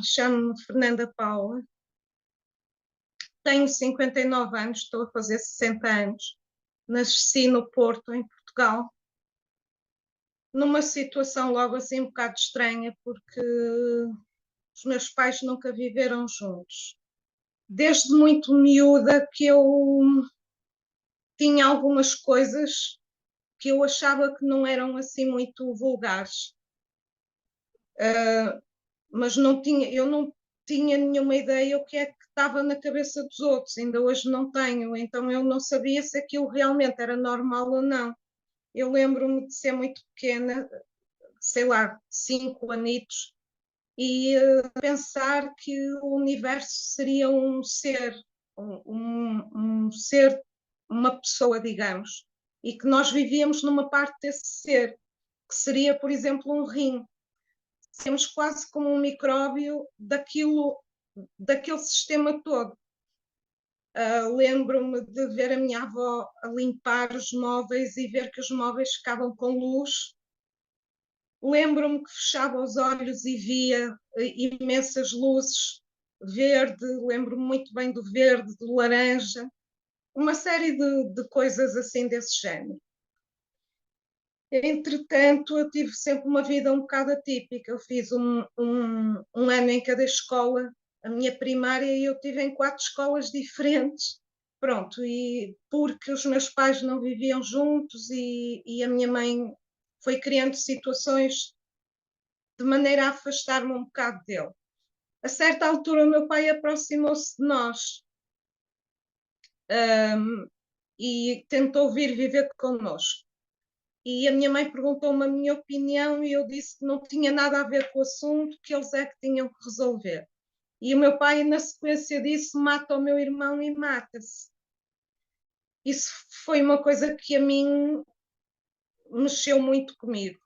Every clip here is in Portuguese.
chamo-me Fernanda Paula, tenho 59 anos, estou a fazer 60 anos. Nasci no Porto, em Portugal, numa situação logo assim um bocado estranha, porque os meus pais nunca viveram juntos. Desde muito miúda que eu tinha algumas coisas que eu achava que não eram assim muito vulgares. Mas eu não tinha nenhuma ideia o que é que estava na cabeça dos outros, ainda hoje não tenho, então eu não sabia se aquilo realmente era normal ou não. Eu lembro-me de ser muito pequena, sei lá, 5 anitos, e pensar que o universo seria um ser, um ser, uma pessoa, digamos, e que nós vivíamos numa parte desse ser, que seria, por exemplo, um rim. Temos quase como um micróbio daquele sistema todo. Lembro-me de ver a minha avó a limpar os móveis e ver que os móveis ficavam com luz. Lembro-me que fechava os olhos e via imensas luzes, verde, lembro-me muito bem do verde, do laranja, uma série de coisas assim desse género. Entretanto, eu tive sempre uma vida um bocado atípica. Eu fiz um ano em cada escola. A minha primária eu tive em 4 escolas diferentes. Pronto, e porque os meus pais não viviam juntos e a minha mãe foi criando situações de maneira a afastar-me um bocado dele. A certa altura, o meu pai aproximou-se de nós, e tentou vir viver connosco. E a minha mãe perguntou-me a minha opinião e eu disse que não tinha nada a ver com o assunto, que eles é que tinham que resolver. E o meu pai, na sequência disso, mata o meu irmão e mata-se. Isso foi uma coisa que a mim mexeu muito comigo,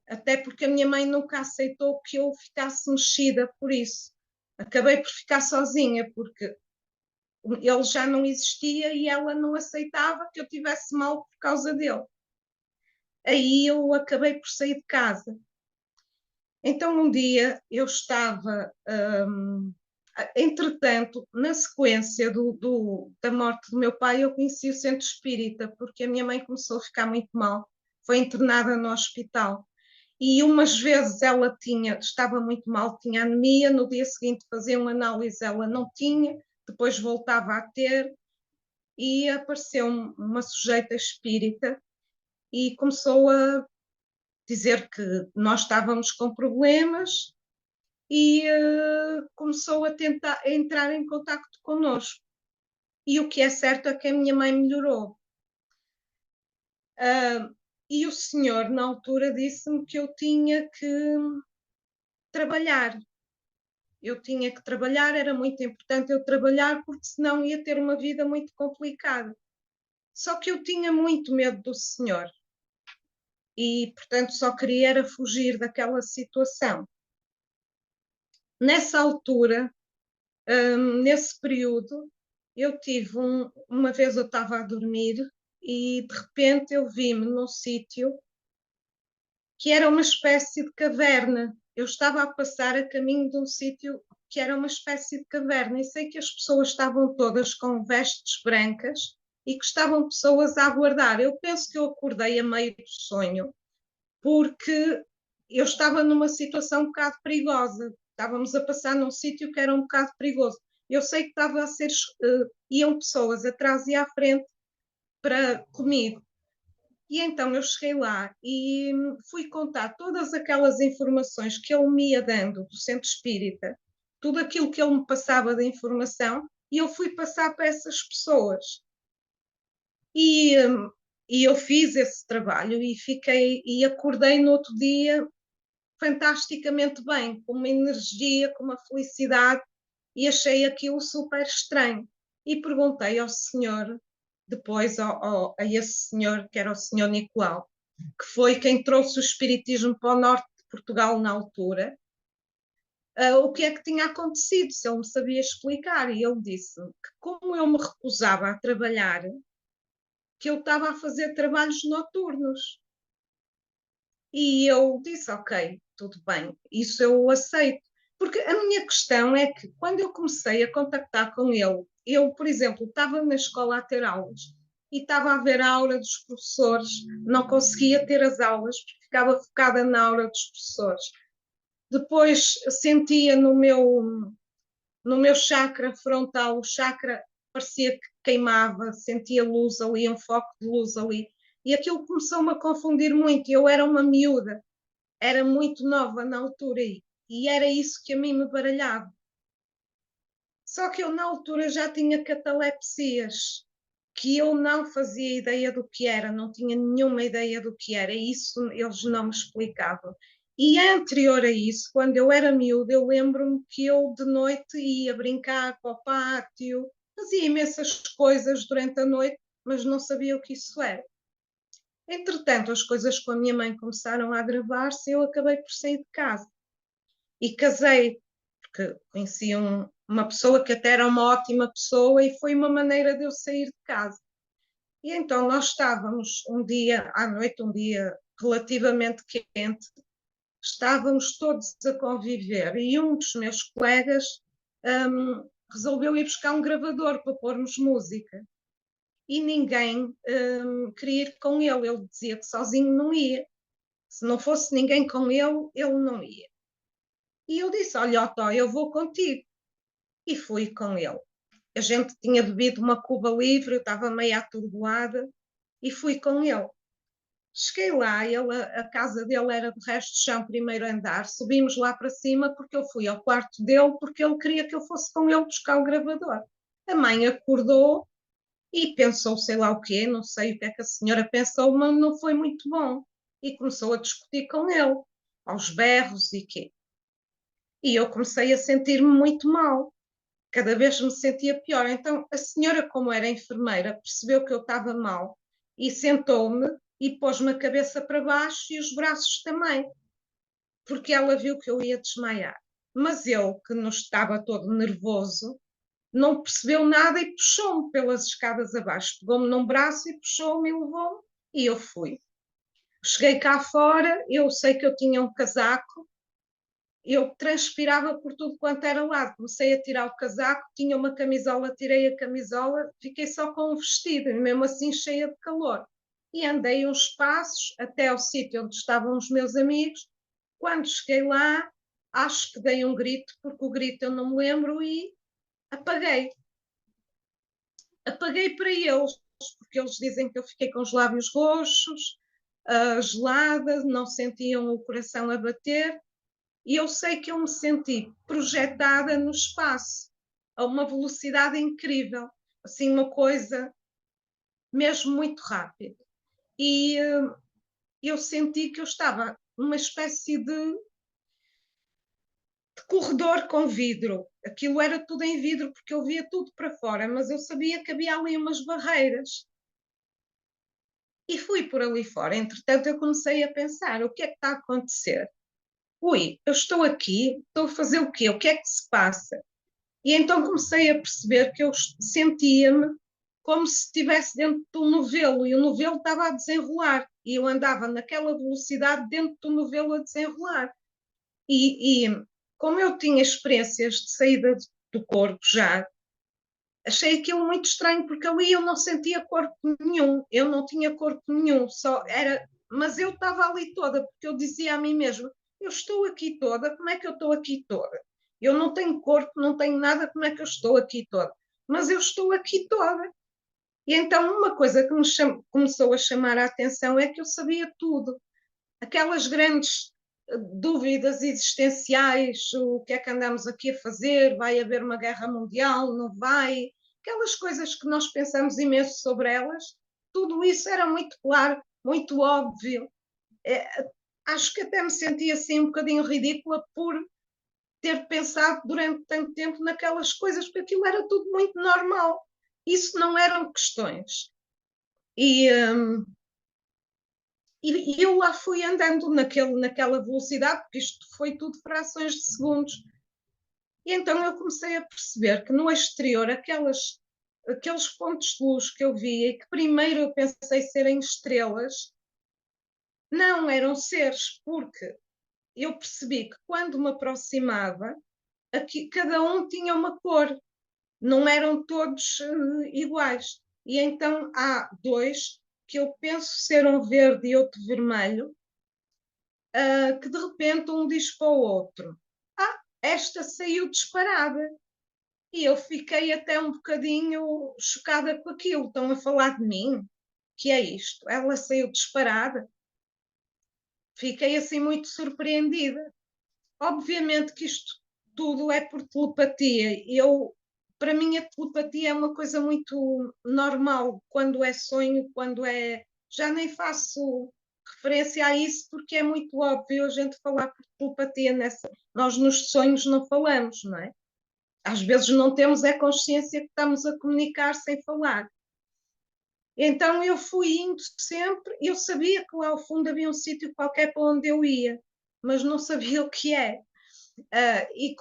até porque a minha mãe nunca aceitou que eu ficasse mexida por isso. Acabei por ficar sozinha, porque ele já não existia e ela não aceitava que eu tivesse mal por causa dele. Aí eu acabei por sair de casa. Então, um dia eu estava, entretanto, na sequência da morte do meu pai, eu conheci o centro espírita, porque a minha mãe começou a ficar muito mal, foi internada no hospital. E umas vezes ela estava muito mal, tinha anemia, no dia seguinte fazia uma análise, ela não tinha, depois voltava a ter, e apareceu uma sujeita espírita e começou a dizer que nós estávamos com problemas e começou a tentar entrar em contacto connosco. E o que é certo é que a minha mãe melhorou. E o senhor, na altura, disse-me que eu tinha que trabalhar. Eu tinha que trabalhar, era muito importante eu trabalhar, porque senão ia ter uma vida muito complicada. Só que eu tinha muito medo do senhor. E, portanto, só queria era fugir daquela situação. Nessa altura, nesse período, eu tive uma vez eu estava a dormir e de repente eu vi-me num sítio que era uma espécie de caverna. Eu estava a passar a caminho de um sítio que era uma espécie de caverna e sei que as pessoas estavam todas com vestes brancas e que estavam pessoas a aguardar. Eu penso que eu acordei a meio do sonho porque eu estava numa situação um bocado perigosa. Estávamos a passar num sítio que era um bocado perigoso. Eu sei que estava a ser, iam pessoas atrás e à frente comigo. E então eu cheguei lá e fui contar todas aquelas informações que ele me ia dando do centro espírita, tudo aquilo que ele me passava de informação, e eu fui passar para essas pessoas. E, e eu fiz esse trabalho e acordei no outro dia fantasticamente bem, com uma energia, com uma felicidade, e achei aquilo super estranho. E perguntei ao senhor, depois a esse senhor, que era o senhor Nicolau, que foi quem trouxe o espiritismo para o norte de Portugal na altura, o que é que tinha acontecido, se ele me sabia explicar. E ele disse que, como eu me recusava a trabalhar, que eu estava a fazer trabalhos noturnos. E eu disse, ok, tudo bem, isso eu aceito. Porque a minha questão é que quando eu comecei a contactar com ele, eu, por exemplo, estava na escola a ter aulas e estava a ver a aula dos professores, não conseguia ter as aulas porque ficava focada na aula dos professores. Depois sentia no meu chakra frontal, o chakra parecia que queimava, sentia luz ali, um foco de luz ali. E aquilo começou-me a confundir muito. Eu era uma miúda, era muito nova na altura e era isso que a mim me baralhava. Só que eu, na altura, já tinha catalepsias, que eu não fazia ideia do que era, não tinha nenhuma ideia do que era, e isso eles não me explicavam. E anterior a isso, quando eu era miúda, eu lembro-me que eu de noite ia brincar para o pátio, fazia imensas coisas durante a noite, mas não sabia o que isso era. Entretanto, as coisas com a minha mãe começaram a agravar-se e eu acabei por sair de casa. E casei, porque conheci uma pessoa que até era uma ótima pessoa e foi uma maneira de eu sair de casa. E então nós estávamos um dia à noite, um dia relativamente quente, estávamos todos a conviver e um dos meus colegas resolveu ir buscar um gravador para pormos música. E ninguém queria ir com ele. Ele dizia que sozinho não ia. Se não fosse ninguém com ele não ia. E eu disse: Olha, Otó, eu vou contigo. E fui com ele. A gente tinha bebido uma Cuba Livre, eu estava meio atordoada e fui com ele. Cheguei lá, a casa dele era de resto de chão, primeiro andar, subimos lá para cima porque eu fui ao quarto dele porque ele queria que eu fosse com ele buscar o gravador. A mãe acordou e pensou sei lá o quê, não sei o que é que a senhora pensou, mas não foi muito bom. E começou a discutir com ele, aos berros e quê. E eu comecei a sentir-me muito mal, cada vez me sentia pior. Então a senhora, como era enfermeira, percebeu que eu estava mal e sentou-me e pôs-me a cabeça para baixo e os braços também, porque ela viu que eu ia desmaiar. Mas eu, que não estava todo nervoso, não percebeu nada e puxou-me pelas escadas abaixo. Pegou-me num braço e puxou-me e levou-me e eu fui. Cheguei cá fora, eu sei que eu tinha um casaco, eu transpirava por tudo quanto era lado. Comecei a tirar o casaco, tinha uma camisola, tirei a camisola, fiquei só com o vestido, mesmo assim cheia de calor. E andei uns passos até ao sítio onde estavam os meus amigos. Quando cheguei lá, acho que dei um grito, porque o grito eu não me lembro, e apaguei. Apaguei para eles, porque eles dizem que eu fiquei com os lábios roxos, gelada, não sentiam o coração a bater. E eu sei que eu me senti projetada no espaço, a uma velocidade incrível, assim, uma coisa mesmo muito rápida. E eu senti que eu estava numa espécie de corredor com vidro. Aquilo era tudo em vidro, porque eu via tudo para fora, mas eu sabia que havia ali umas barreiras. E fui por ali fora. Entretanto, eu comecei a pensar: o que é que está a acontecer? Ui, eu estou aqui, estou a fazer o quê? O que é que se passa? E então comecei a perceber que eu sentia-me como se estivesse dentro de um novelo e o novelo estava a desenrolar e eu andava naquela velocidade dentro do novelo a desenrolar. E como eu tinha experiências de saída do corpo já, achei aquilo muito estranho porque ali eu não sentia corpo nenhum, eu não tinha corpo nenhum, só era, mas eu estava ali toda porque eu dizia a mim mesma: eu estou aqui toda, como é que eu estou aqui toda? Eu não tenho corpo, não tenho nada, como é que eu estou aqui toda? Mas eu estou aqui toda. E então uma coisa que me começou a chamar a atenção é que eu sabia tudo. Aquelas grandes dúvidas existenciais, o que é que andamos aqui a fazer, vai haver uma guerra mundial, não vai, aquelas coisas que nós pensamos imenso sobre elas, tudo isso era muito claro, muito óbvio. É, acho que até me senti assim um bocadinho ridícula por ter pensado durante tanto tempo naquelas coisas, porque aquilo era tudo muito normal. Isso não eram questões. E, e eu lá fui andando naquela velocidade, porque isto foi tudo frações de segundos. E então eu comecei a perceber que no exterior aqueles pontos de luz que eu via e que primeiro eu pensei serem estrelas, não eram seres, porque eu percebi que quando me aproximava, aqui, cada um tinha uma cor, não eram todos iguais. E então há dois que eu penso ser um verde e outro vermelho, que de repente um diz para o outro: Ah, esta saiu disparada. E eu fiquei até um bocadinho chocada com aquilo. Estão a falar de mim? Que é isto? Ela saiu disparada? Fiquei assim muito surpreendida. Obviamente que isto tudo é por telepatia. Para mim, a telepatia é uma coisa muito normal quando é sonho, quando é. Já nem faço referência a isso porque é muito óbvio a gente falar por telepatia nessa. Nós nos sonhos não falamos, não é? Às vezes não temos a consciência que estamos a comunicar sem falar. Então eu fui indo sempre, eu sabia que lá ao fundo havia um sítio qualquer para onde eu ia, mas não sabia o que é. E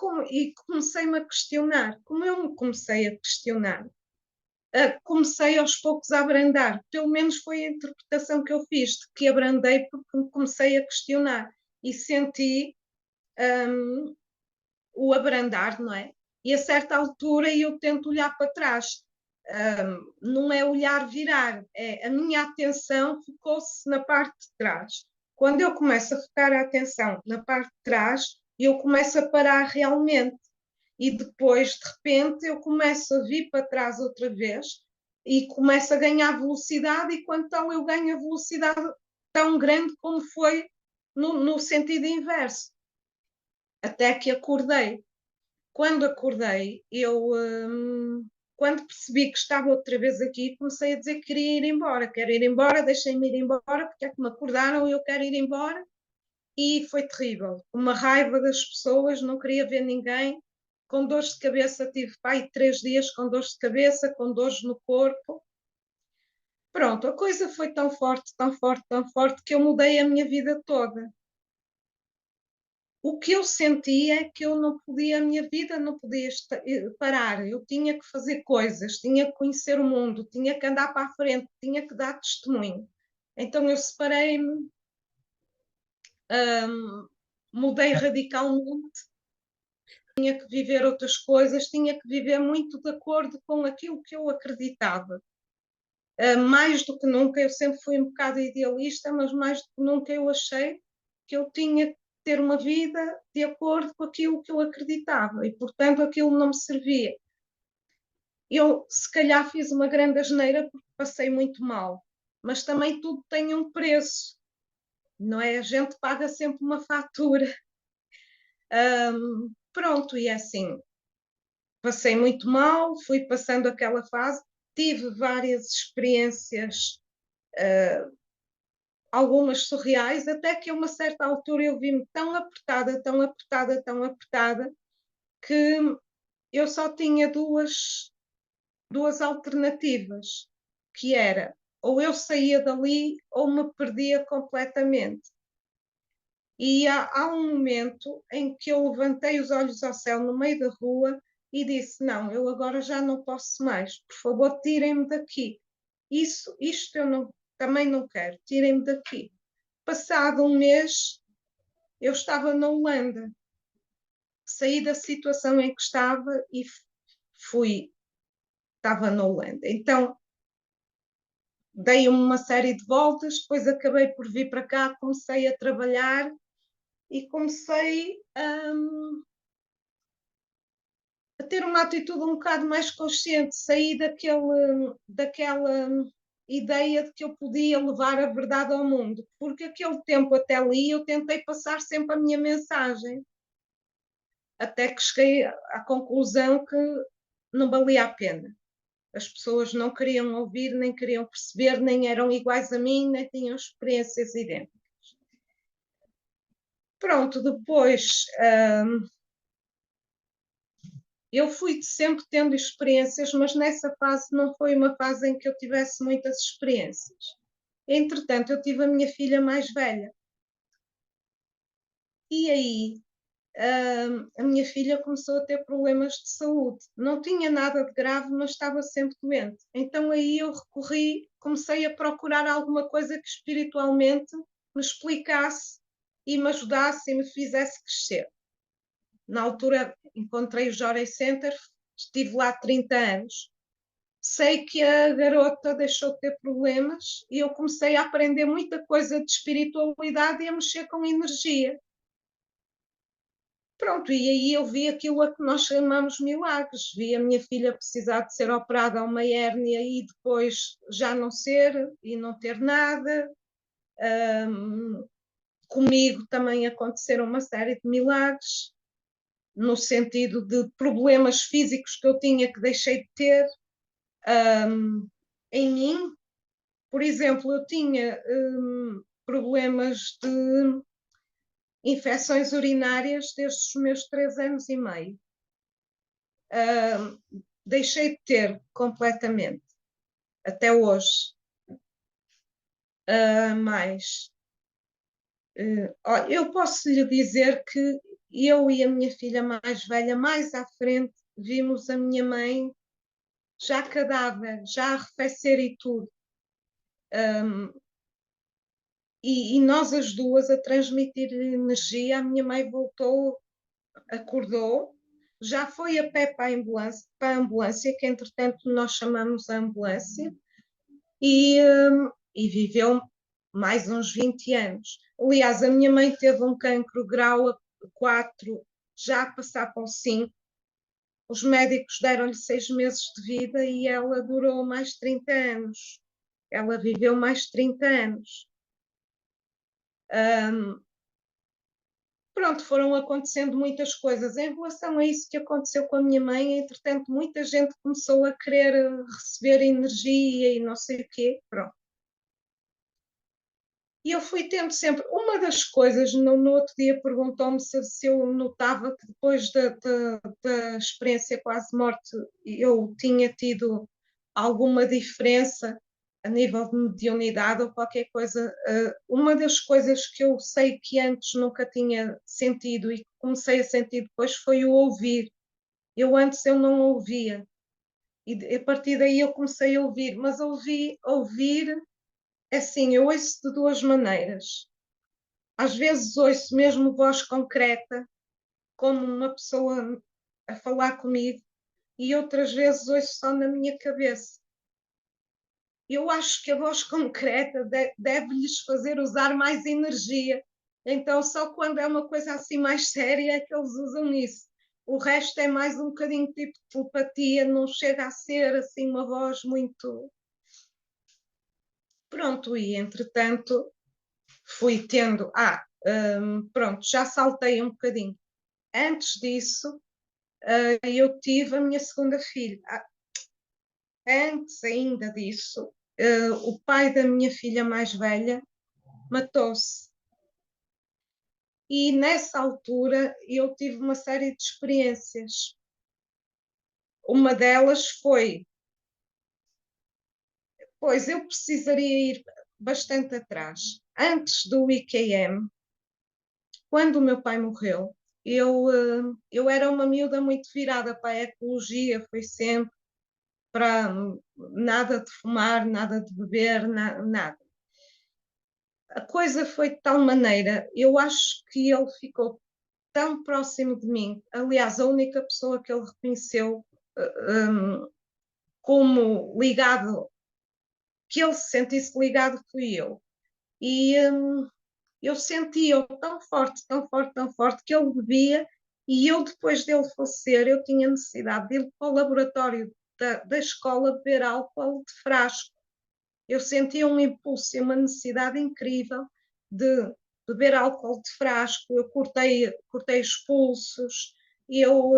comecei-me a questionar. Como eu me comecei a questionar, comecei aos poucos a abrandar. Pelo menos foi a interpretação que eu fiz, de que abrandei porque me comecei a questionar e senti o abrandar, não é? E a certa altura eu tento olhar para trás. Não é olhar virar, é a minha atenção focou-se na parte de trás. Quando eu começo a focar a atenção na parte de trás, eu começo a parar realmente. E depois, de repente, eu começo a vir para trás outra vez e começo a ganhar velocidade, e quando tal eu ganho a velocidade tão grande como foi no sentido inverso, até que acordei. Quando acordei, quando percebi que estava outra vez aqui, comecei a dizer que queria ir embora. Quero ir embora, deixem-me ir embora, porque é que me acordaram e eu quero ir embora. E foi terrível. Uma raiva das pessoas, não queria ver ninguém. Com dores de cabeça, tive pai 3 dias com dores de cabeça, com dores no corpo. Pronto, a coisa foi tão forte, tão forte, tão forte, que eu mudei a minha vida toda. O que eu sentia é que eu não podia, a minha vida não podia parar, eu tinha que fazer coisas, tinha que conhecer o mundo, tinha que andar para a frente, tinha que dar testemunho. Então eu separei-me, mudei radicalmente, tinha que viver outras coisas, tinha que viver muito de acordo com aquilo que eu acreditava. Mais do que nunca, eu sempre fui um bocado idealista, mas mais do que nunca eu achei que eu tinha que ter uma vida de acordo com aquilo que eu acreditava, e portanto aquilo não me servia. Eu se calhar fiz uma grande asneira porque passei muito mal, mas também tudo tem um preço, não é? A gente paga sempre uma fatura. Pronto, e é assim, passei muito mal, fui passando aquela fase, tive várias experiências, algumas surreais, até que a uma certa altura eu vi-me tão apertada, tão apertada, tão apertada, que eu só tinha duas alternativas, que era ou eu saía dali ou me perdia completamente. E há um momento em que eu levantei os olhos ao céu no meio da rua e disse: Não, eu agora já não posso mais, por favor, tirem-me daqui. Isto eu não, também não quero, tirem-me daqui. Passado um mês, eu estava na Holanda, saí da situação em que estava e estava na Holanda. Então, dei uma série de voltas, depois acabei por vir para cá, comecei a trabalhar e comecei a ter uma atitude um bocado mais consciente, saí daquela ideia de que eu podia levar a verdade ao mundo, porque aquele tempo até ali eu tentei passar sempre a minha mensagem, até que cheguei à conclusão que não valia a pena. As pessoas não queriam ouvir, nem queriam perceber, nem eram iguais a mim, nem tinham experiências idênticas. Pronto, depois eu fui sempre tendo experiências, mas nessa fase não foi uma fase em que eu tivesse muitas experiências. Entretanto, eu tive a minha filha mais velha. E aí a minha filha começou a ter problemas de saúde. Não tinha nada de grave, mas estava sempre doente. Então aí eu comecei a procurar alguma coisa que espiritualmente me explicasse e me ajudasse e me fizesse crescer. Na altura encontrei o Jory Center, estive lá 30 anos. Sei que a garota deixou de ter problemas e eu comecei a aprender muita coisa de espiritualidade e a mexer com energia. Pronto, e aí eu vi aquilo a que nós chamamos milagres. Vi a minha filha precisar de ser operada a uma hérnia e depois já não ser e não ter nada. Comigo também aconteceram uma série de milagres, no sentido de problemas físicos que eu tinha que deixei de ter em mim. Por exemplo, eu tinha problemas de infecções urinárias desde os meus 3 anos e meio. Deixei de ter completamente, até hoje. Mas eu posso lhe dizer que eu e a minha filha mais velha, mais à frente, vimos a minha mãe já cadáver, já arrefecer e tudo. E nós as duas a transmitir energia. A minha mãe voltou, acordou, já foi a pé para a ambulância, que entretanto nós chamamos a ambulância, e viveu mais uns 20 anos. Aliás, a minha mãe teve um cancro grau 4, já a passar para o 5. Os médicos deram-lhe 6 meses de vida e ela durou mais 30 anos. Ela viveu mais 30 anos. Pronto, foram acontecendo muitas coisas. Em relação a isso que aconteceu com a minha mãe, entretanto, muita gente começou a querer receber energia e não sei o quê. Pronto. E eu fui tendo sempre. Uma das coisas, no outro dia perguntou-me se eu notava que depois da experiência quase morte eu tinha tido alguma diferença a nível de mediunidade ou qualquer coisa. Uma das coisas que eu sei que antes nunca tinha sentido e que comecei a sentir depois foi o ouvir. Eu não ouvia. E a partir daí eu comecei a ouvir, mas ouvir assim, eu ouço de duas maneiras. Às vezes ouço mesmo voz concreta, como uma pessoa a falar comigo, e outras vezes ouço só na minha cabeça. Eu acho que a voz concreta deve-lhes fazer usar mais energia. Então, só quando é uma coisa assim mais séria é que eles usam isso. O resto é mais um bocadinho tipo de telepatia, não chega a ser assim uma voz muito. Pronto, e entretanto fui tendo. Pronto, já saltei um bocadinho. Antes disso, eu tive a minha segunda filha. Antes ainda disso, o pai da minha filha mais velha matou-se. E nessa altura eu tive uma série de experiências. Uma delas foi, pois eu precisaria ir bastante atrás. Antes do IKM, quando o meu pai morreu, eu era uma miúda muito virada para a ecologia, foi sempre para nada de fumar, nada de beber, nada. A coisa foi de tal maneira, eu acho que ele ficou tão próximo de mim. Aliás, a única pessoa que ele reconheceu como ligado, que ele se sentisse ligado, fui eu. E eu sentia-o tão forte, tão forte, tão forte, que ele bebia, e eu, depois dele falecer, eu tinha necessidade de ir para o laboratório da escola beber álcool de frasco. Eu sentia um impulso e uma necessidade incrível de beber álcool de frasco. Eu cortei os pulsos, eu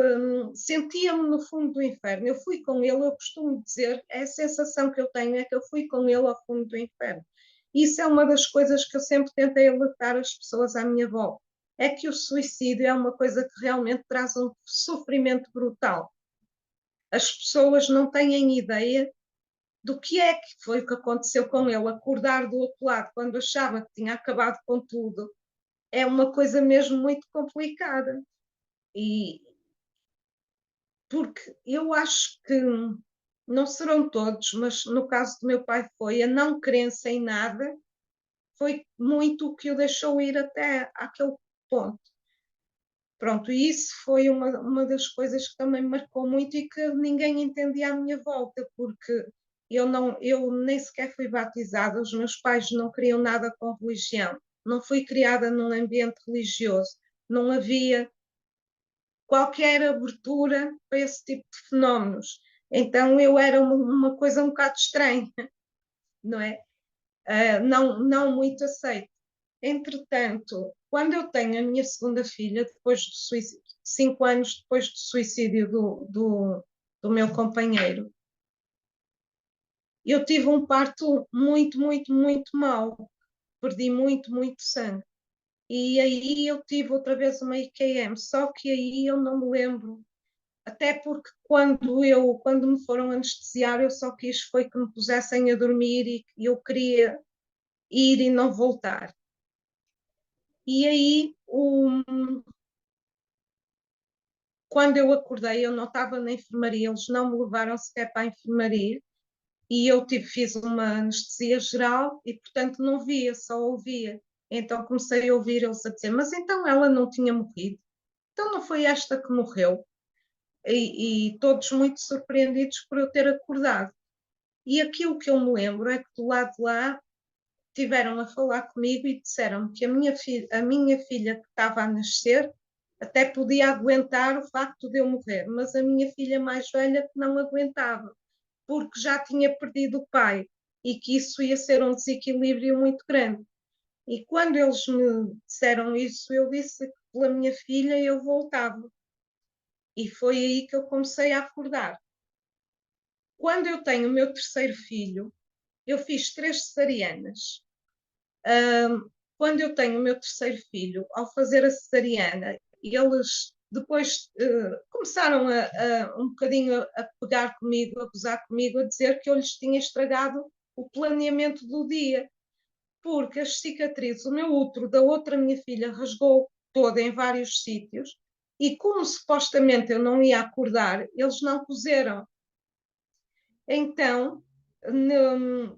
sentia-me no fundo do inferno. Eu fui com ele, eu costumo dizer, é a sensação que eu tenho, é que eu fui com ele ao fundo do inferno. Isso é uma das coisas que eu sempre tentei alertar as pessoas à minha volta. É que o suicídio é uma coisa que realmente traz um sofrimento brutal. As pessoas não têm ideia do que é que foi o que aconteceu com ele, acordar do outro lado quando achava que tinha acabado com tudo, é uma coisa mesmo muito complicada. E porque eu acho que não serão todos, mas no caso do meu pai foi a não crença em nada, foi muito o que o deixou ir até aquele ponto. Pronto, e isso foi uma das coisas que também me marcou muito e que ninguém entendia à minha volta, porque eu nem sequer fui batizada, os meus pais não queriam nada com religião, não fui criada num ambiente religioso, não havia qualquer abertura para esse tipo de fenómenos. Então eu era uma coisa um bocado estranha, não é? Não muito aceita. Entretanto, quando eu tenho a minha segunda filha, depois do suicídio, 5 anos depois do suicídio do meu companheiro, eu tive um parto muito, muito, muito mau. Perdi muito, muito sangue. E aí eu tive outra vez uma IQM, só que aí eu não me lembro. Até porque quando me foram anestesiar, eu só quis foi que me pusessem a dormir e eu queria ir e não voltar. E aí, quando eu acordei, eu não estava na enfermaria, eles não me levaram sequer para a enfermaria e fiz uma anestesia geral e, portanto, não via, só ouvia. Então comecei a ouvir eles a dizer: Mas então ela não tinha morrido? Então não foi esta que morreu? E todos muito surpreendidos por eu ter acordado. E aquilo que eu me lembro é que do lado de lá tiveram a falar comigo e disseram que a minha filha que estava a nascer até podia aguentar o facto de eu morrer, mas a minha filha mais velha que não aguentava, porque já tinha perdido o pai e que isso ia ser um desequilíbrio muito grande. E quando eles me disseram isso, eu disse que pela minha filha eu voltava. E foi aí que eu comecei a acordar. Quando eu tenho o meu terceiro filho, eu fiz 3 cesarianas. Quando eu tenho o meu terceiro filho, ao fazer a cesariana, eles depois começaram um bocadinho a pegar comigo, a gozar comigo, a dizer que eu lhes tinha estragado o planeamento do dia, porque as cicatrizes, o meu útero da outra minha filha rasgou toda em vários sítios, e como supostamente eu não ia acordar, eles não cozeram. Então,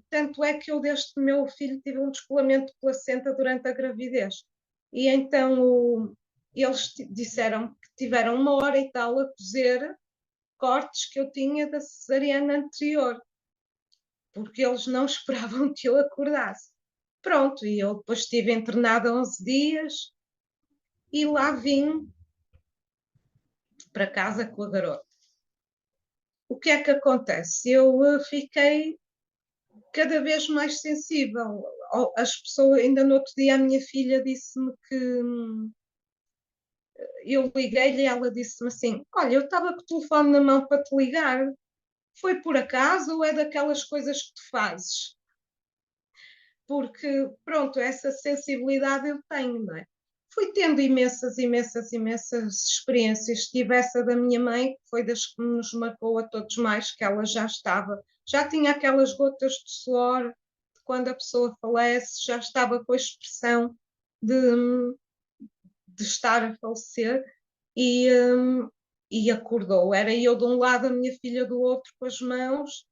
tanto é que eu, desde que meu filho, tive um descolamento de placenta durante a gravidez. E então eles disseram que tiveram 1 hora e tal a cozer cortes que eu tinha da cesariana anterior, porque eles não esperavam que eu acordasse. Pronto, e eu depois estive internada 11 dias e lá vim para casa com a garota. O que é que acontece? Eu fiquei cada vez mais sensível. As pessoas, ainda no outro dia, a minha filha disse-me que eu liguei-lhe e ela disse-me assim: Olha, eu estava com o telefone na mão para te ligar. Foi por acaso ou é daquelas coisas que tu fazes? Porque, pronto, essa sensibilidade eu tenho, não é? Fui tendo imensas, imensas, imensas experiências. Tive essa da minha mãe, que foi das que nos marcou a todos mais, que ela já tinha aquelas gotas de suor de quando a pessoa falece, já estava com a expressão de, de estar a falecer e, um, e acordou. Era eu de um lado, a minha filha do outro com as mãos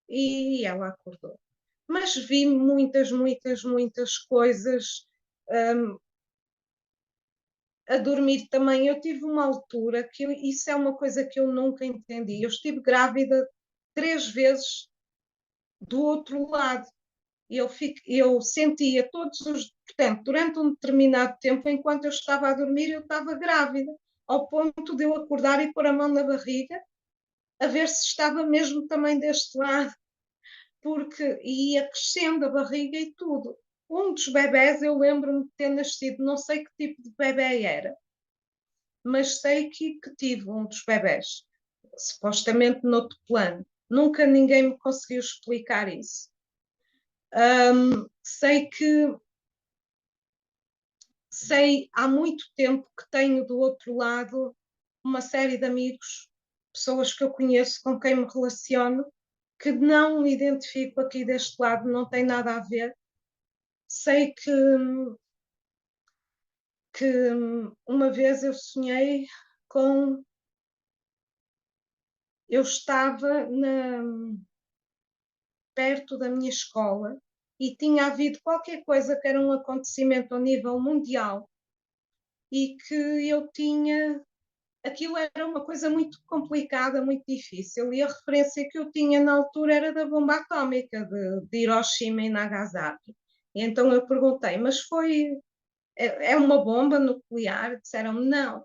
e ela acordou. Mas vi muitas, muitas, muitas coisas um, a dormir também. Eu tive uma altura que isso é uma coisa que eu nunca entendi. Eu estive grávida 3 vezes do outro lado. Eu sentia todos os. Portanto, durante um determinado tempo, enquanto eu estava a dormir, eu estava grávida, ao ponto de eu acordar e pôr a mão na barriga, a ver se estava mesmo também deste lado, porque ia crescendo a barriga e tudo. Um dos bebés, eu lembro-me de ter nascido, não sei que tipo de bebé era, mas sei que tive um dos bebés, supostamente noutro plano. Nunca ninguém me conseguiu explicar isso. Sei há muito tempo que tenho do outro lado uma série de amigos, pessoas que eu conheço, com quem me relaciono, que não me identifico aqui deste lado, não tem nada a ver. Sei que uma vez eu sonhei com. Eu estava perto da minha escola e tinha havido qualquer coisa que era um acontecimento a nível mundial e que eu tinha. Aquilo era uma coisa muito complicada, muito difícil, e a referência que eu tinha na altura era da bomba atómica de Hiroshima e Nagasaki. E então eu perguntei, mas é uma bomba nuclear? Disseram não.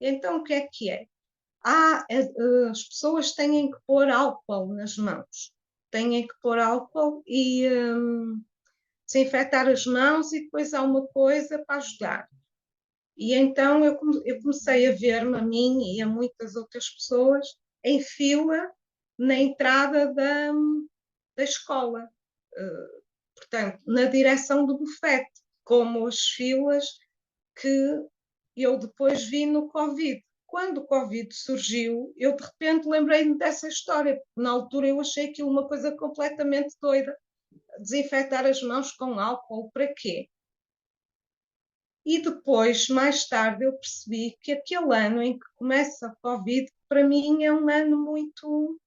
E então o que é que é? As pessoas têm que pôr álcool nas mãos, têm que pôr álcool e desinfetar as mãos, e depois há uma coisa para ajudar. E então eu comecei a ver-me a mim e a muitas outras pessoas em fila na entrada da escola, portanto, na direção do bufete, como as filas que eu depois vi no Covid. Quando o Covid surgiu, eu de repente lembrei-me dessa história, porque na altura eu achei aquilo uma coisa completamente doida. Desinfetar as mãos com álcool, para quê? E depois, mais tarde, eu percebi que aquele ano em que começa a Covid, para mim é um ano muito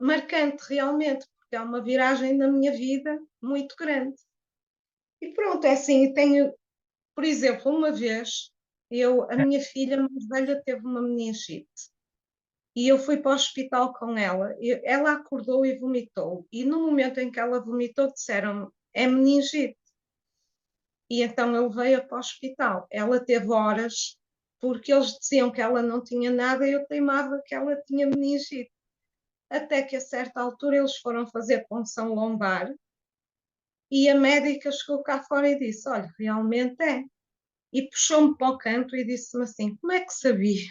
marcante, realmente, porque é uma viragem na minha vida muito grande. E pronto, é assim, tenho, por exemplo, uma vez, a minha filha mais velha teve uma meningite. E eu fui para o hospital com ela. Ela acordou e vomitou. E no momento em que ela vomitou, disseram-me: é meningite. E então eu levei-a para o hospital. Ela teve horas, porque eles diziam que ela não tinha nada e eu teimava que ela tinha meningite. Até que a certa altura eles foram fazer punção lombar e a médica chegou cá fora e disse: olha, realmente é. E puxou-me para o canto e disse-me assim: como é que sabia?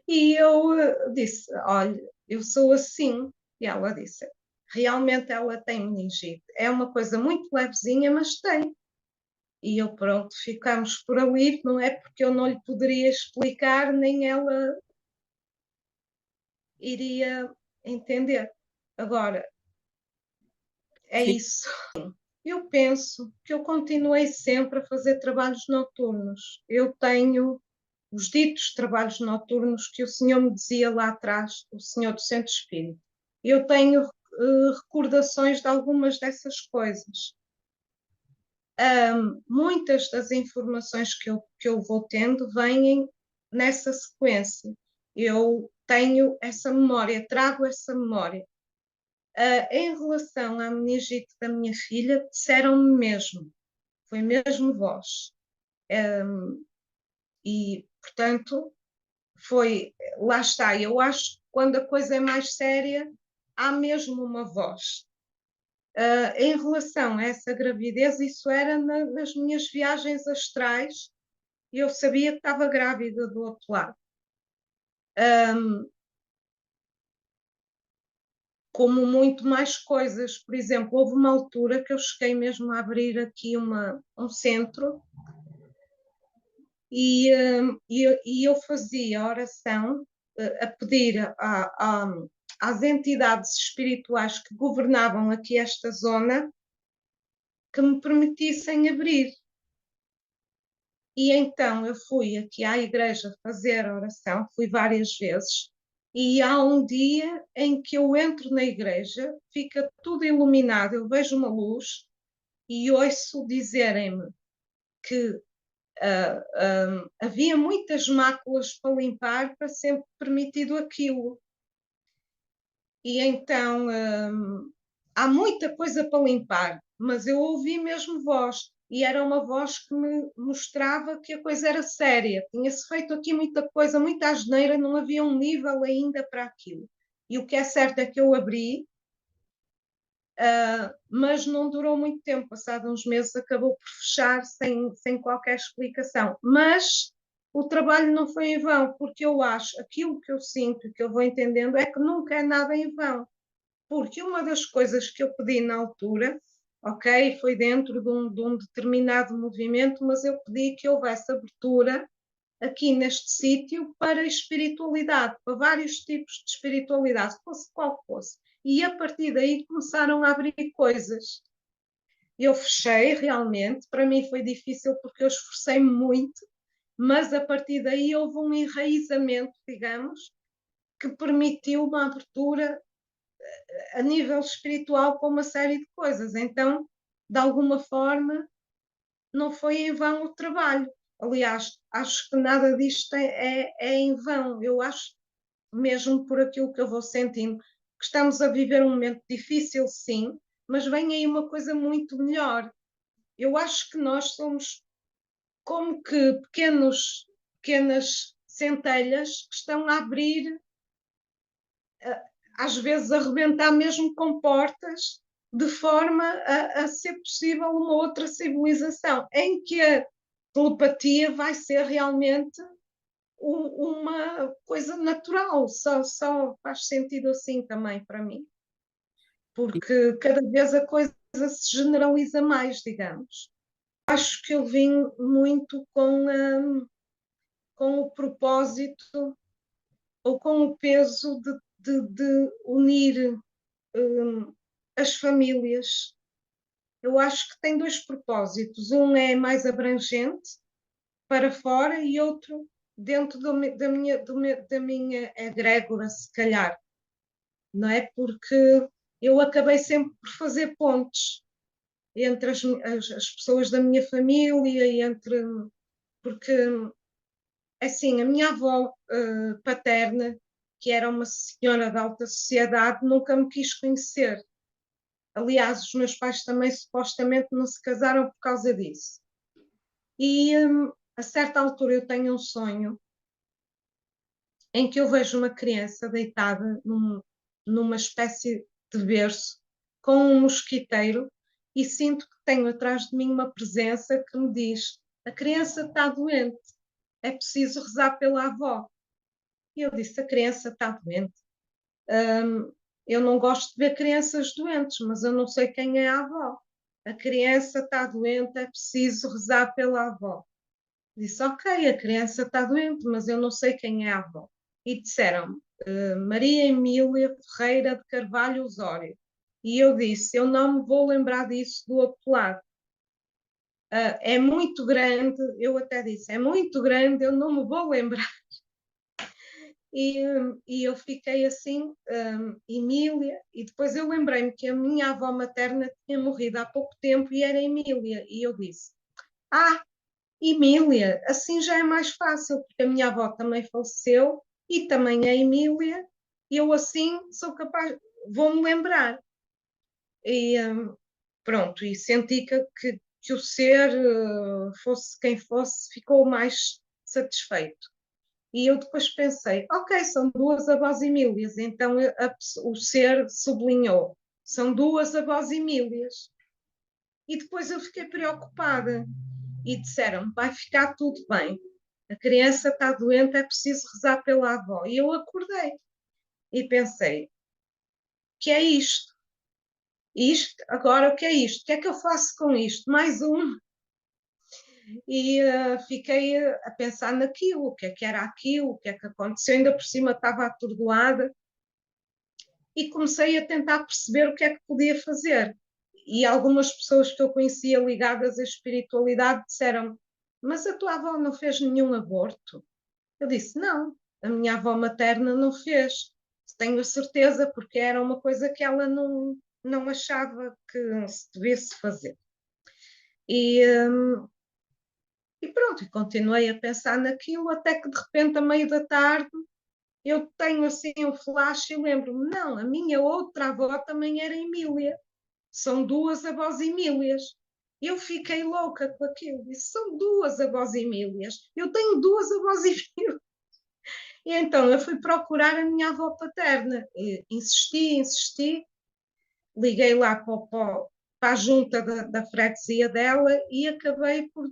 E eu disse: olha, eu sou assim. E ela disse: realmente ela tem meningite. É uma coisa muito levezinha, mas tem. E eu, pronto, ficamos por ali, não é? Porque eu não lhe poderia explicar, nem ela iria entender. Agora, é Sim, isso. Eu penso que eu continuei sempre a fazer trabalhos noturnos. Eu tenho os ditos trabalhos noturnos que o senhor me dizia lá atrás, o senhor do Centro Espírita. Eu tenho recordações de algumas dessas coisas. Muitas das informações que eu vou tendo vêm nessa sequência. Eu tenho essa memória, trago essa memória. Em relação à meningite da minha filha, disseram-me mesmo, foi mesmo vós. E, portanto, lá está. Eu acho que quando a coisa é mais séria, há mesmo uma voz. Em relação a essa gravidez, isso era nas minhas viagens astrais, e eu sabia que estava grávida do outro lado. Como muito mais coisas, por exemplo, houve uma altura que eu cheguei mesmo a abrir aqui um centro e eu fazia oração a pedir às entidades espirituais que governavam aqui esta zona que me permitissem abrir. E então eu fui aqui à igreja fazer oração, fui várias vezes, e há um dia em que eu entro na igreja, fica tudo iluminado, eu vejo uma luz e ouço dizerem-me que havia muitas máculas para limpar para ser permitido aquilo. E então há muita coisa para limpar, mas eu ouvi mesmo voz, e era uma voz que me mostrava que a coisa era séria. Tinha-se feito aqui muita coisa, muita asneira, não havia um nível ainda para aquilo. E o que é certo é que eu abri, mas não durou muito tempo. Passado uns meses acabou por fechar sem qualquer explicação. Mas o trabalho não foi em vão, porque eu acho, aquilo que eu sinto, que eu vou entendendo, é que nunca é nada em vão. Porque uma das coisas que eu pedi na altura, ok, foi dentro de um determinado movimento, mas eu pedi que houvesse abertura aqui neste sítio para espiritualidade, para vários tipos de espiritualidade, fosse qual fosse. E a partir daí começaram a abrir coisas. Eu fechei realmente, para mim foi difícil porque eu esforcei-me muito, mas a partir daí houve um enraizamento, digamos, que permitiu uma abertura a nível espiritual para uma série de coisas. Então, de alguma forma, não foi em vão o trabalho. Aliás, acho que nada disto é em vão. Eu acho, mesmo por aquilo que eu vou sentindo, que estamos a viver um momento difícil, sim, mas vem aí uma coisa muito melhor. Eu acho que nós somos como que pequenas centelhas que estão a abrir, às vezes a arrebentar mesmo com portas, de forma a ser possível uma outra civilização, em que a telepatia vai ser realmente uma coisa natural, só faz sentido assim também para mim, porque cada vez a coisa se generaliza mais, digamos. Acho que eu vim muito com o propósito ou com o peso de unir as famílias. Eu acho que tem dois propósitos. Um é mais abrangente, para fora, e outro dentro da minha egrégora, se calhar, não é? Porque eu acabei sempre por fazer pontes entre as pessoas da minha família e entre. Porque, assim, a minha avó paterna, que era uma senhora da alta sociedade, nunca me quis conhecer. Aliás, os meus pais também supostamente não se casaram por causa disso. E a certa altura eu tenho um sonho em que eu vejo uma criança deitada numa espécie de berço com um mosquiteiro e sinto que tenho atrás de mim uma presença que me diz: a criança está doente, é preciso rezar pela avó. E eu disse: a criança está doente. Eu não gosto de ver crianças doentes, mas eu não sei quem é a avó. A criança está doente, é preciso rezar pela avó. Disse: ok, a criança está doente, mas eu não sei quem é a avó. E disseram Maria Emília Ferreira de Carvalho Osório. E eu disse: eu não me vou lembrar disso do outro lado. É muito grande, eu até disse: é muito grande, eu não me vou lembrar. E eu fiquei assim, Emília, e depois eu lembrei-me que a minha avó materna tinha morrido há pouco tempo e era Emília. E eu disse: ah, Emília, assim já é mais fácil, porque a minha avó também faleceu e também a Emília, e eu assim sou capaz, vou-me lembrar. E pronto, e senti que o ser, fosse quem fosse, ficou mais satisfeito. E eu depois pensei, ok, são duas avós Emílias, então o ser sublinhou, são duas avós Emílias. E depois eu fiquei preocupada e disseram: vai ficar tudo bem. A criança está doente, é preciso rezar pela avó. E eu acordei e pensei: que é isto? Isto, agora o que é isto? O que é que eu faço com isto? Mais um. E fiquei a pensar naquilo, o que era aquilo, o que é que aconteceu. Ainda por cima estava atordoada e comecei a tentar perceber o que é que podia fazer. E algumas pessoas que eu conhecia ligadas à espiritualidade disseram: mas a tua avó não fez nenhum aborto? Eu disse: não, a minha avó materna não fez. Tenho a certeza, porque era uma coisa que ela não achava que se devesse fazer. E, e pronto, e continuei a pensar naquilo, até que de repente, a meio da tarde, eu tenho assim um flash e lembro-me: não, a minha outra avó também era Emília. São duas avós Emílias. Eu fiquei louca com aquilo. Disse: são duas avós Emílias. Eu tenho duas avós Emílias. E então eu fui procurar a minha avó paterna. E insisti, liguei lá para a junta da freguesia dela e acabei por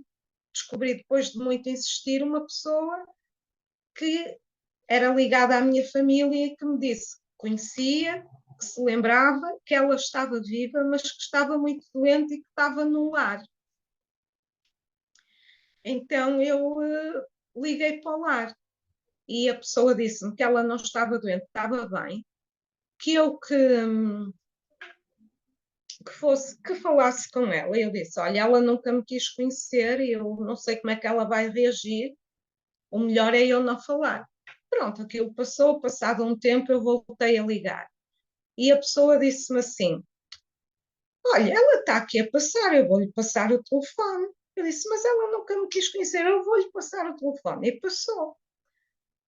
descobrir, depois de muito insistir, uma pessoa que era ligada à minha família e que me disse que conhecia, que se lembrava que ela estava viva, mas que estava muito doente e que estava no lar. Então eu liguei para o lar e a pessoa disse-me que ela não estava doente, estava bem, que eu que falasse com ela. Eu disse: olha, ela nunca me quis conhecer e eu não sei como é que ela vai reagir, o melhor é eu não falar. Pronto, aquilo passou, passado um tempo eu voltei a ligar. E a pessoa disse-me assim: olha, ela está aqui a passar, eu vou-lhe passar o telefone. Eu disse, mas ela nunca me quis conhecer, eu vou-lhe passar o telefone. E passou.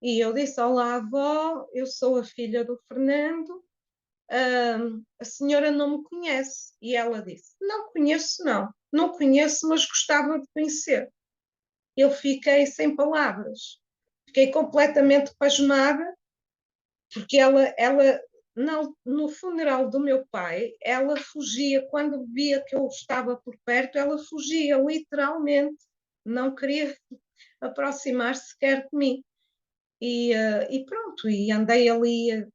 E eu disse, olá, avó, eu sou a filha do Fernando, a senhora não me conhece. E ela disse, não conheço, não. Não conheço, mas gostava de conhecer. Eu fiquei sem palavras. Fiquei completamente pasmada, porque ela no funeral do meu pai, ela fugia, quando via que eu estava por perto, ela fugia, literalmente, não queria aproximar-se sequer de mim. E pronto, e andei ali,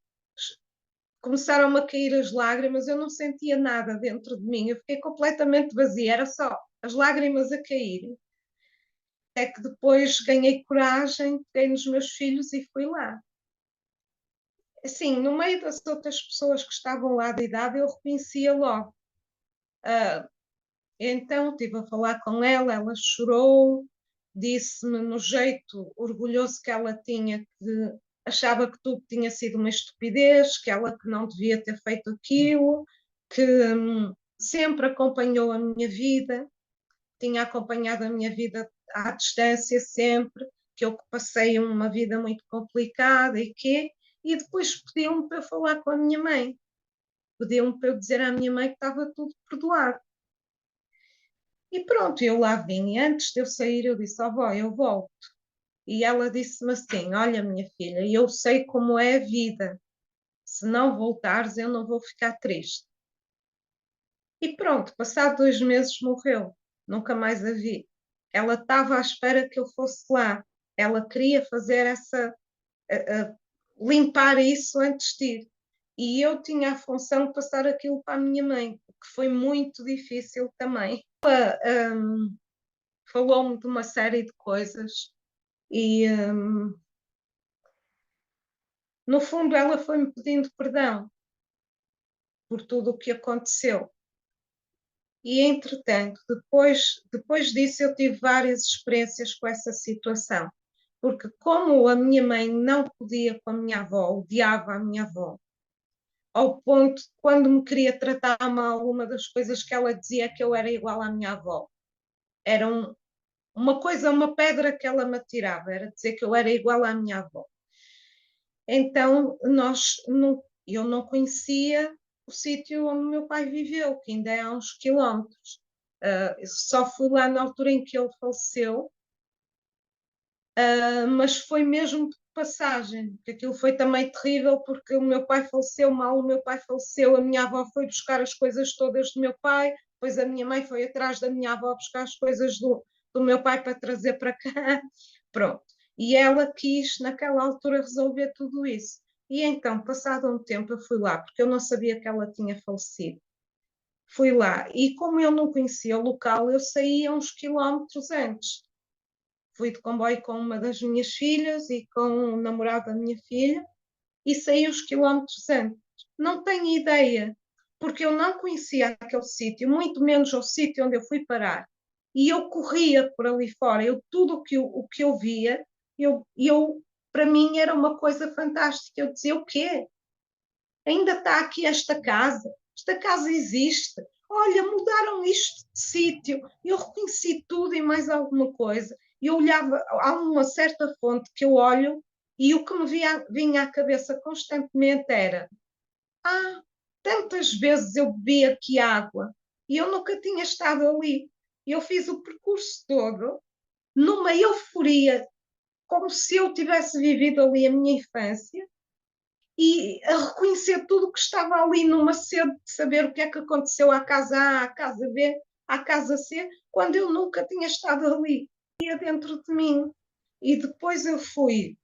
começaram-me a cair as lágrimas, eu não sentia nada dentro de mim, eu fiquei completamente vazia, era só as lágrimas a cair. Até que depois ganhei coragem, peguei nos meus filhos e fui lá. Assim, no meio das outras pessoas que estavam lá de idade, eu reconhecia logo. Uh, então estive a falar com ela, ela chorou, disse-me no jeito orgulhoso que ela tinha que achava que tudo tinha sido uma estupidez, que ela que não devia ter feito aquilo, que sempre acompanhou a minha vida, tinha acompanhado a minha vida à distância sempre, que eu passei uma vida muito complicada e depois pediam-me para falar com a minha mãe, pediam-me para eu dizer à minha mãe que estava tudo perdoado. E pronto, eu lá vim, e antes de eu sair eu disse, avó, eu volto. E ela disse-me assim, olha minha filha, eu sei como é a vida, se não voltares eu não vou ficar triste. E pronto, passado 2 meses morreu, nunca mais a vi. Ela estava à espera que eu fosse lá, ela queria fazer limpar isso antes de ir. E eu tinha a função de passar aquilo para a minha mãe, o que foi muito difícil também. Ela falou-me de uma série de coisas e, no fundo, ela foi-me pedindo perdão por tudo o que aconteceu. E, entretanto, depois disso, eu tive várias experiências com essa situação. Porque, como a minha mãe não podia com a minha avó, odiava a minha avó, ao ponto de, quando me queria tratar mal, uma das coisas que ela dizia é que eu era igual à minha avó. Era uma coisa, uma pedra que ela me atirava, era dizer que eu era igual à minha avó. Então, eu não conhecia o sítio onde o meu pai viveu, que ainda é a uns quilómetros. Só fui lá na altura em que ele faleceu, mas foi mesmo de passagem, porque aquilo foi também terrível, porque o meu pai faleceu mal, o meu pai faleceu, a minha avó foi buscar as coisas todas do meu pai, depois a minha mãe foi atrás da minha avó buscar as coisas do meu pai para trazer para cá, pronto. E ela quis, naquela altura, resolver tudo isso. E então, passado um tempo, eu fui lá, porque eu não sabia que ela tinha falecido. Fui lá, e como eu não conhecia o local, eu saí uns quilómetros antes. Fui de comboio com uma das minhas filhas e com o namorado da minha filha e saí uns quilómetros antes. Não tenho ideia, porque eu não conhecia aquele sítio, muito menos o sítio onde eu fui parar. E eu corria por ali fora, tudo o que eu via, para mim era uma coisa fantástica. Eu dizia, o quê? Ainda está aqui esta casa? Esta casa existe? Olha, mudaram isto de sítio. Eu reconheci tudo e mais alguma coisa. Eu olhava, há uma certa fonte que eu olho e o que me vinha à cabeça constantemente era: ah, tantas vezes eu bebi aqui água e eu nunca tinha estado ali. Eu fiz o percurso todo numa euforia, como se eu tivesse vivido ali a minha infância e a reconhecer tudo o que estava ali numa sede de saber o que é que aconteceu à casa A, à casa B, à casa C, quando eu nunca tinha estado ali, ia dentro de mim. E depois eu fui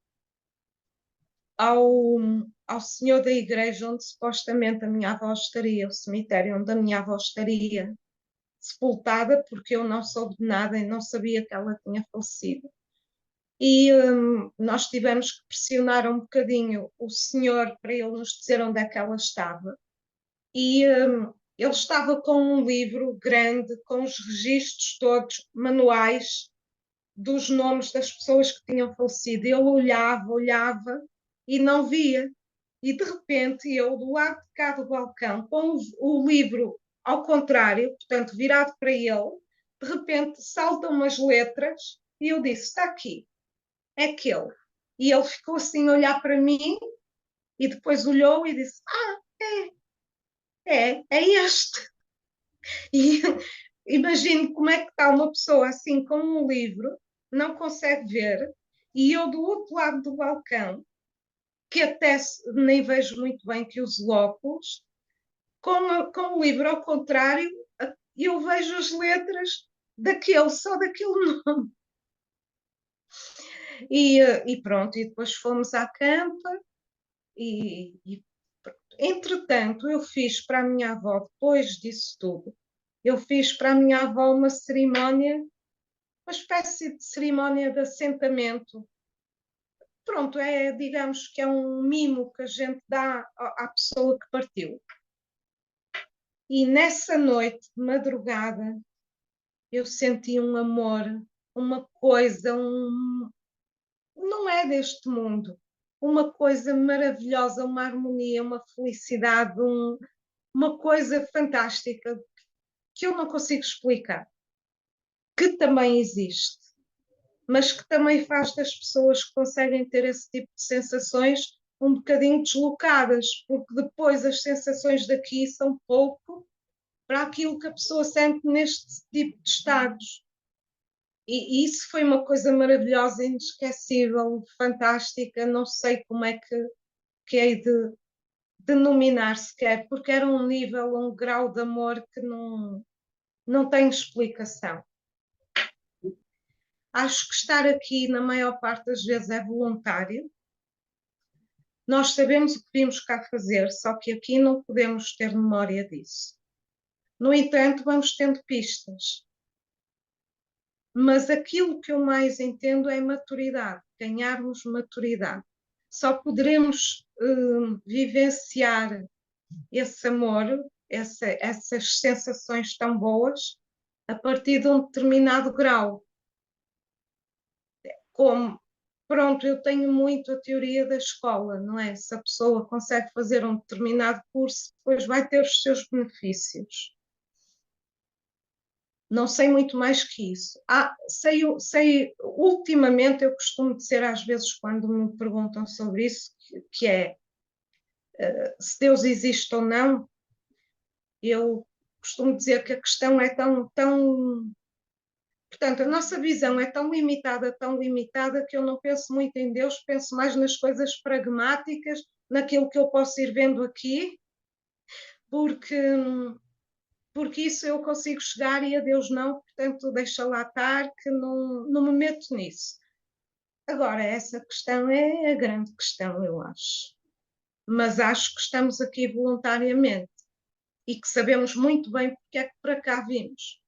ao, ao senhor da igreja onde supostamente a minha avó estaria, o cemitério onde a minha avó estaria sepultada, porque eu não soube de nada e não sabia que ela tinha falecido. E nós tivemos que pressionar um bocadinho o senhor para ele nos dizer onde é que ela estava. E ele estava com um livro grande, com os registros todos, manuais, dos nomes das pessoas que tinham falecido. Ele olhava, olhava e não via. E de repente eu, do lado de cá do balcão, com o livro ao contrário, portanto virado para ele, de repente saltam umas letras e eu disse, está aqui, é aquele. E ele ficou assim a olhar para mim e depois olhou e disse, é este. E imagino como é que está uma pessoa assim com um livro, não consegue ver, e eu do outro lado do balcão, que até nem vejo muito bem que use óculos, com o livro ao contrário, eu vejo as letras daquele, só daquele nome. E pronto, e depois fomos à campa e entretanto eu fiz para a minha avó, depois disso tudo, eu fiz para a minha avó uma cerimónia, uma espécie de cerimónia de assentamento. Pronto, digamos que é um mimo que a gente dá à pessoa que partiu. E nessa noite, de madrugada, eu senti um amor, uma coisa, não é deste mundo, uma coisa maravilhosa, uma harmonia, uma felicidade, uma coisa fantástica que eu não consigo explicar, que também existe, mas que também faz das pessoas que conseguem ter esse tipo de sensações um bocadinho deslocadas, porque depois as sensações daqui são pouco para aquilo que a pessoa sente neste tipo de estados. E isso foi uma coisa maravilhosa, inesquecível, fantástica, não sei como é que hei de denominar sequer, porque era um nível, um grau de amor que não tem explicação. Acho que estar aqui, na maior parte das vezes, é voluntário. Nós sabemos o que vimos cá fazer, só que aqui não podemos ter memória disso. No entanto, vamos tendo pistas. Mas aquilo que eu mais entendo é maturidade, ganharmos maturidade. Só poderemos vivenciar esse amor, essas sensações tão boas, a partir de um determinado grau. Como, pronto, eu tenho muito a teoria da escola, não é? Se a pessoa consegue fazer um determinado curso, depois vai ter os seus benefícios. Não sei muito mais que isso. Sei, ultimamente eu costumo dizer às vezes quando me perguntam sobre isso, que é se Deus existe ou não, eu costumo dizer que a questão é tão. Portanto, a nossa visão é tão limitada, que eu não penso muito em Deus, penso mais nas coisas pragmáticas, naquilo que eu posso ir vendo aqui, porque isso eu consigo chegar e a Deus não, portanto deixa lá estar, que não me meto nisso. Agora, essa questão é a grande questão, eu acho. Mas acho que estamos aqui voluntariamente e que sabemos muito bem porque é que para cá vimos.